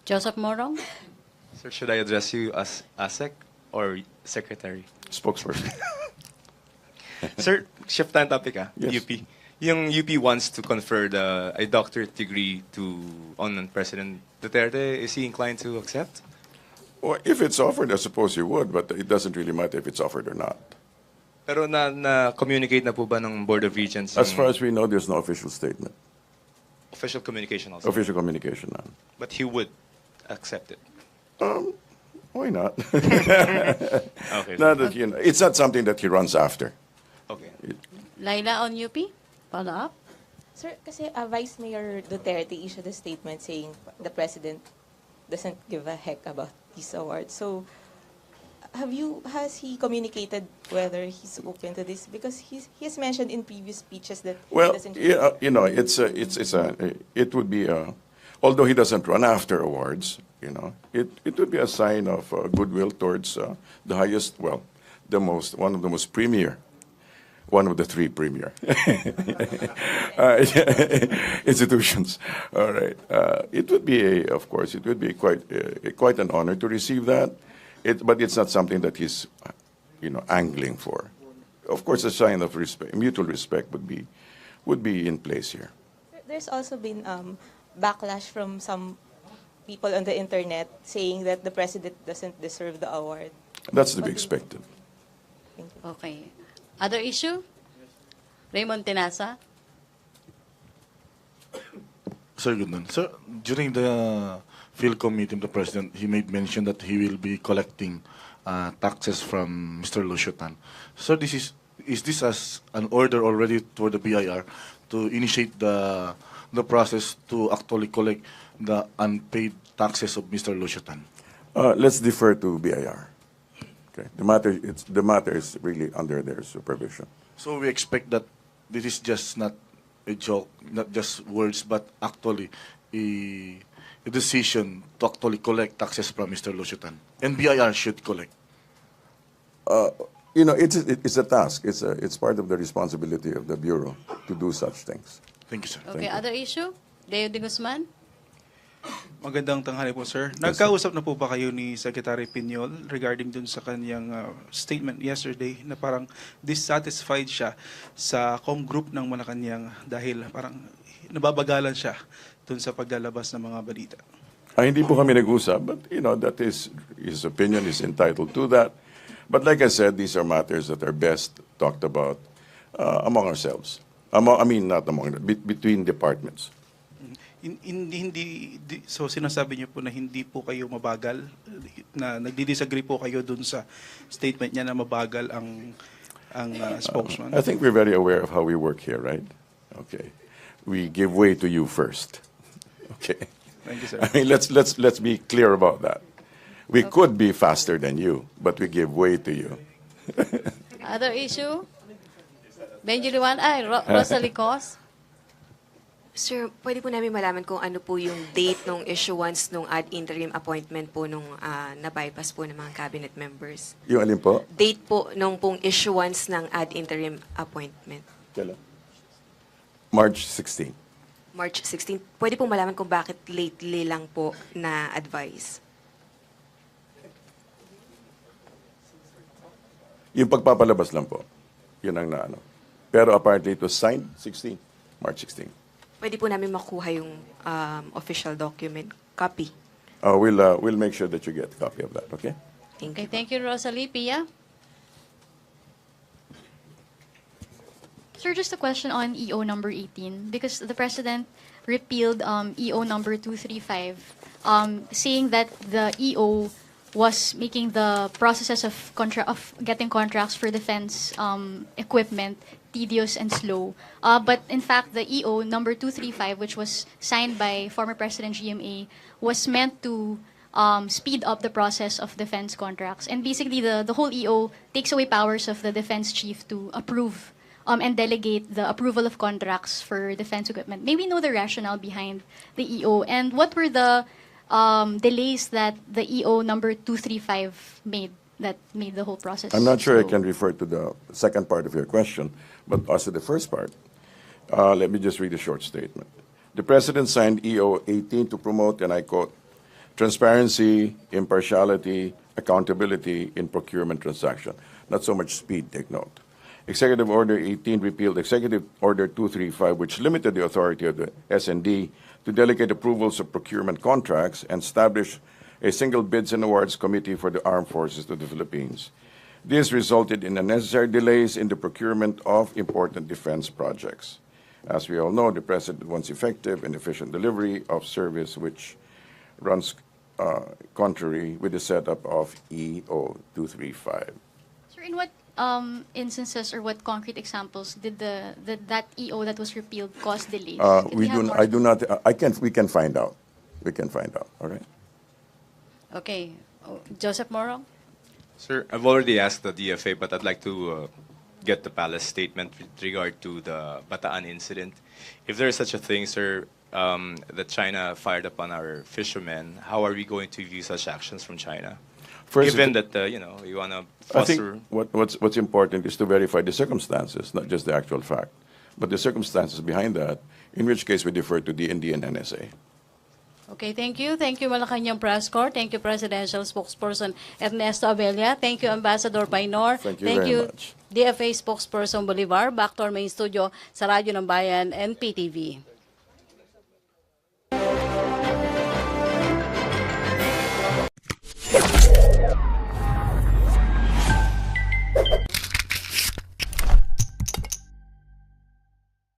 Joseph Morong? Sir, should I address you as ASEC or Secretary? Spokesperson. Sir, shift tayo topic Yes. UP. Yung UP wants to confer a doctorate degree on President Duterte. Is he inclined to accept? Well, if it's offered, I suppose you would, but it doesn't really matter if it's offered or not. Pero na-communicate na po ba ng Board of Regents? As far as we know, there's no official statement. Official communication also. Official communication, none. But he would accept it. Why not? Okay. Not that, you know, it's not something that he runs after. Okay. Laila on UP? Follow up? Sir, kasi Vice Mayor Duterte issued a statement saying the President doesn't give a heck about these awards. So, has he communicated whether he's open to this? Because he has mentioned in previous speeches that Well, he doesn't. yeah, you know, it would be, although he doesn't run after awards, you know, it would be a sign of goodwill towards the highest, well, one of the most premier, one of the three premier institutions. All right, it would be, of course, it would be quite an honor to receive that. But it's not something that he's, you know, angling for. Of course, a sign of respect, mutual respect, would be in place here. There's also been backlash from some people on the internet saying that the President doesn't deserve the award. That's to be expected. Thank you. Okay. Other issue? Raymond Tenasa? Sir, good morning. Sir, during the PhilCom meeting, the President, he made mention that he will be collecting taxes from Mr. Lucio-Tan. So is this as an order already for the BIR to initiate the process to actually collect the unpaid taxes of Mr. Lucio-Tan? Let's defer to BIR. Okay, the matter is really under their supervision. So we expect that this is just not a joke, not just words, but actually a decision to actually collect taxes from Mr. Lucio-Tan. And BIR should collect. You know, it's a task. It's part of the responsibility of the Bureau to do such things. Thank you, sir. Okay, other issue? Deo de Guzman? Magandang tanghali po, sir. Nagkausap na po ba kayo ni Secretary Piñol regarding dun sa kanyang statement yesterday na parang dissatisfied siya sa Group ng Malacanang dahil parang nababagalan siya dun sa paglalabas ng mga balita? Hindi po kami nag-usap, but you know, that is his opinion, is entitled to that. But like I said, these are matters that are best talked about among ourselves. Not among, between departments. So sinasabi niyo po na hindi po kayo mabagal, na nagdi-disagree po kayo dun sa statement niya na mabagal ang spokesman? I think we're very aware of how we work here, right? Okay. We give way to you first. Okay. Thank you, sir. I mean, let's be clear about that. We could be faster than you, but we give way to you. Other issue? Benji Luan? Rosalie Cos? Sir, pwede po namin malaman kung ano po yung date ng issuance ng ad interim appointment po nung na-bypass po ng mga cabinet members? Yung alin po? Date po nung pong issuance ng ad interim appointment. Kailan? March 16. March 16. Pwede po malaman kung bakit lately lang po na-advise? Yung pagpapalabas lang po. Yun ang naano. Pero apparently it was signed 16, March 16. Pwede po namin makuha yung official document copy. We'll make sure that you get a copy of that, okay? Thank Okay, you. thank you, Rosalie. Pia? Sir, just a question on EO number 18, because the President repealed EO number 235, saying that the EO was making the processes of getting contracts for defense equipment tedious and slow. But in fact, the EO number 235, which was signed by former President GMA, was meant to speed up the process of defense contracts. And basically, the whole EO takes away powers of the defense chief to approve and delegate the approval of contracts for defense equipment. May we know the rationale behind the EO, and what were the delays that the EO number 235 made that made the whole process I'm not sure I slow? can refer to the second part of your question, but as to the first part, let me just read a short statement. The President signed EO 18 to promote, and I quote, transparency, impartiality, accountability in procurement transaction. Not so much speed, take note. Executive Order 18 repealed Executive Order 235, which limited the authority of the S&D to delegate approvals of procurement contracts and establish a single bids and awards committee for the armed forces of the Philippines. This resulted in unnecessary delays in the procurement of important defense projects. As we all know, the President wants effective and efficient delivery of service, which runs contrary with the setup of EO 235. Sir, in what instances or what concrete examples did that EO that was repealed cause delays? Could We have do. more I do not. We can find out. We can find out. All right. Okay. Oh, Joseph Moro? Sir, I've already asked the DFA, but I'd like to get the palace statement with regard to the Bataan incident. If there is such a thing, sir, that China fired upon our fishermen, how are we going to view such actions from China? First, Given that, you want to I think foster... what's important is to verify the circumstances, not just the actual fact, but the circumstances behind that, in which case we defer to DND and NSA. Okay, thank you. Thank you, Malacanang Press Corps. Thank you, Presidential Spokesperson Ernesto Abella. Thank you, Ambassador Painor. Thank you very much. DFA Spokesperson Bolivar. Back to our main studio sa Radyo ng Bayan and PTV.